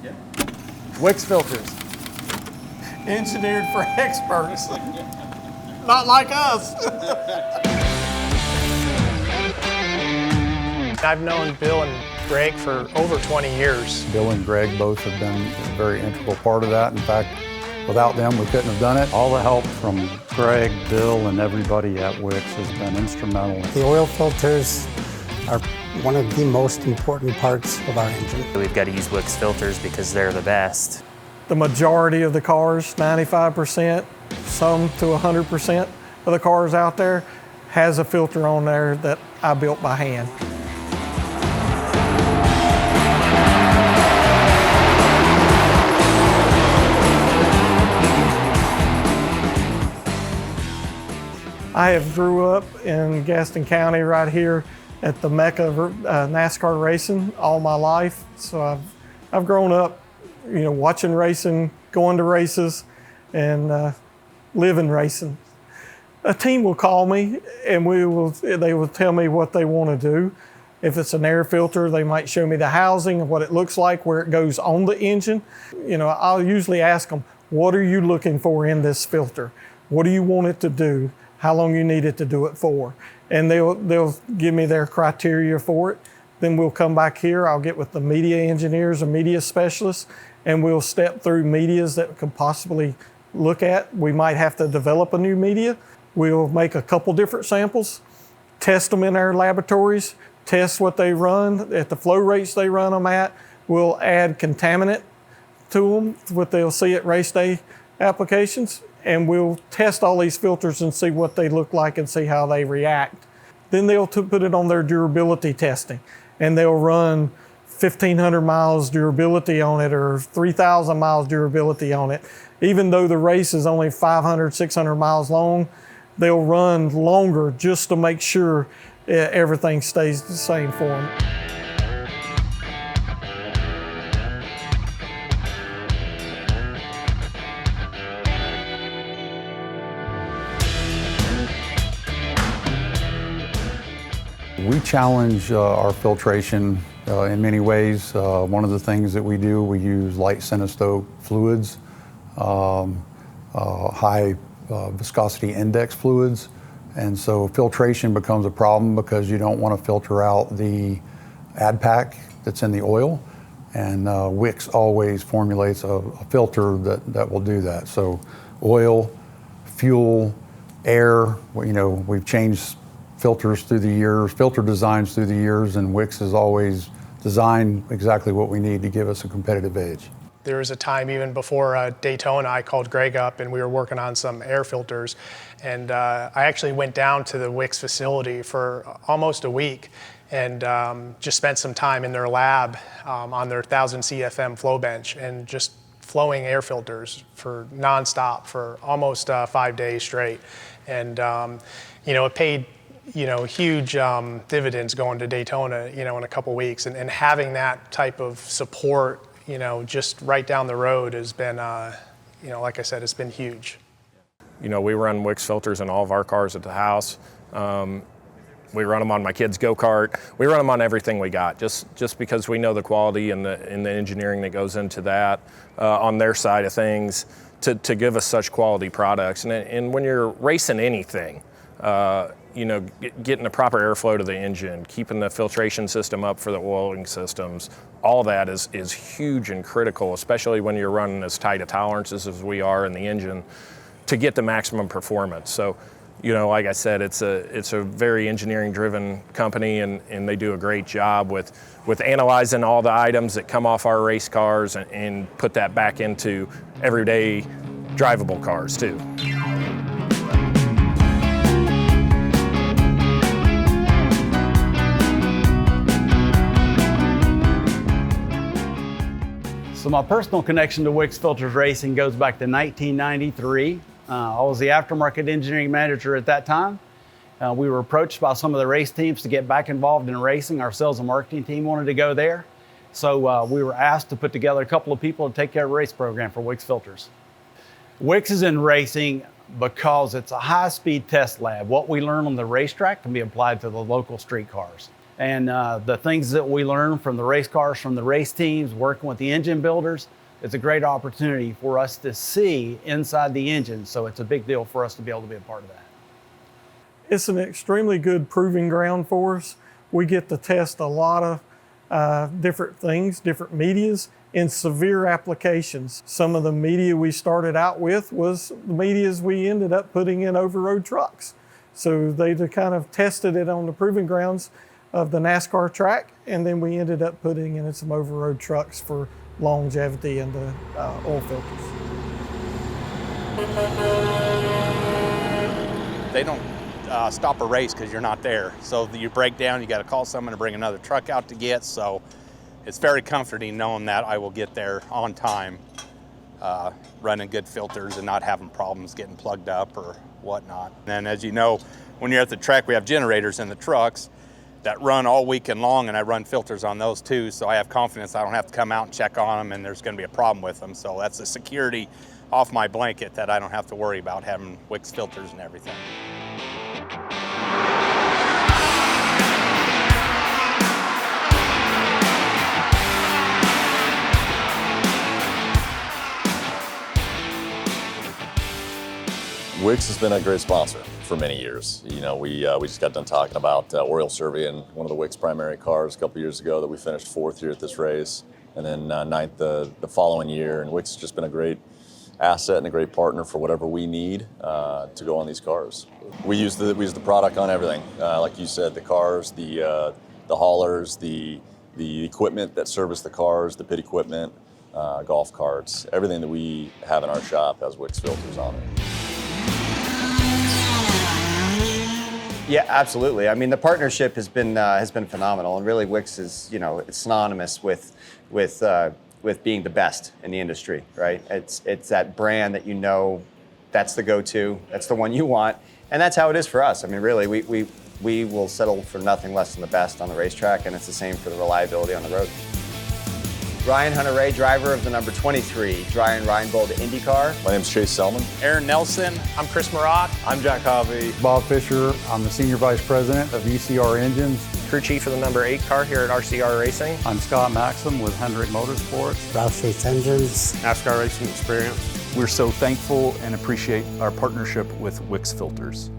Yeah. WIX Filters. Engineered for experts. Not like us. I've known Bill and Greg for over 20 years. Bill and Greg both have been a very integral part of that. In fact, without them, we couldn't have done it. All the help from Greg, Bill, and everybody at WIX has been instrumental. The oil filters are one of the most important parts of our engine. We've got to use WIX filters because they're the best. The majority of the cars, 95%, some to 100% of the cars out there, has a filter on there that I built by hand. I have grew up in Gaston County right here at the Mecca of NASCAR racing all my life. So I've grown up, watching racing, going to races, and living racing. A team will call me and they will tell me what they want to do. If it's an air filter, they might show me the housing, what it looks like, where it goes on the engine. I'll usually ask them, what are you looking for in this filter? What do you want it to do? How long you need it to do it for? And they'll give me their criteria for it. Then we'll come back here, I'll get with the media engineers or media specialists, and we'll step through medias that we could possibly look at. We might have to develop a new media. We'll make a couple different samples, test them in our laboratories, test what they run at the flow rates they run them at. We'll add contaminant to them, what they'll see at race day applications, and we'll test all these filters and see what they look like and see how they react. Then they'll put it on their durability testing, and they'll run 1,500 miles durability on it or 3,000 miles durability on it. Even though the race is only 500, 600 miles long, they'll run longer just to make sure everything stays the same for them. We challenge our filtration in many ways. One of the things that we do, we use light centistoke fluids, high viscosity index fluids. And so filtration becomes a problem because you don't want to filter out the ad pack that's in the oil. And WIX always formulates a filter that will do that. So oil, fuel, air, we've changed filters through the years, filter designs through the years, and WIX has always designed exactly what we need to give us a competitive edge. There was a time even before Daytona, I called Greg up and we were working on some air filters. And I actually went down to the WIX facility for almost a week and just spent some time in their lab on their 1,000 CFM flow bench and just flowing air filters for nonstop for almost 5 days straight. And it paid huge dividends going to Daytona, in a couple weeks, and having that type of support, just right down the road has been, like I said, it's been huge. We run WIX filters in all of our cars at the house. We run them on my kid's go-kart. We run them on everything we got, just because we know the quality and the engineering that goes into that on their side of things to give us such quality products. And when you're racing anything, getting the proper airflow to the engine, keeping the filtration system up for the oiling systems, all that is huge and critical, especially when you're running as tight a tolerances as we are in the engine to get the maximum performance. So, like I said, it's a very engineering-driven company, and they do a great job with analyzing all the items that come off our race cars and put that back into everyday drivable cars too. So my personal connection to WIX Filters Racing goes back to 1993. I was the aftermarket engineering manager at that time. We were approached by some of the race teams to get back involved in racing. Our sales and marketing team wanted to go there. So we were asked to put together a couple of people to take care of a race program for WIX Filters. WIX is in racing because it's a high-speed test lab. What we learn on the racetrack can be applied to the local street cars. And the things that we learn from the race cars, from the race teams, working with the engine builders, it's a great opportunity for us to see inside the engine. So it's a big deal for us to be able to be a part of that. It's an extremely good proving ground for us. We get to test a lot of different things, different medias in severe applications. Some of the media we started out with was the medias we ended up putting in over-road trucks. So they kind of tested it on the proving grounds of the NASCAR track, and then we ended up putting in some over-road trucks for longevity and the oil filters. They don't stop a race because you're not there. So you break down, you got to call someone to bring another truck out to get. So it's very comforting knowing that I will get there on time, running good filters and not having problems getting plugged up or whatnot. And as you know, when you're at the track, we have generators in the trucks that run all weekend long, and I run filters on those too, so I have confidence I don't have to come out and check on them and there's going to be a problem with them. So that's a security off my blanket that I don't have to worry about having WIX filters and everything. WIX has been a great sponsor for many years. You know, we just got done talking about Oriole Survey and one of the WIX primary cars a couple years ago that we finished 4th here at this race, and then 9th the following year. And WIX has just been a great asset and a great partner for whatever we need to go on these cars. We use the product on everything, like you said, the cars, the haulers, the equipment that service the cars, the pit equipment, golf carts, everything that we have in our shop has WIX filters on it. Yeah, absolutely. I mean, the partnership has been phenomenal, and really, WIX is, it's synonymous with being the best in the industry, right? It's that brand that that's the go-to, that's the one you want, and that's how it is for us. I mean, really, we will settle for nothing less than the best on the racetrack, and it's the same for the reliability on the road. Ryan Hunter-Ray, driver of the number 23 Ryan Reinbold IndyCar. My name's Chase Selman. Aaron Nelson. I'm Chris Moroch. I'm Jack Covey. Bob Fisher, I'm the Senior Vice President of ECR Engines. Crew chief of the number 8 car here at RCR Racing. I'm Scott Maxim with Hendrick Motorsports. Roush Yates Engines. NASCAR Racing Experience. We're so thankful and appreciate our partnership with WIX Filters.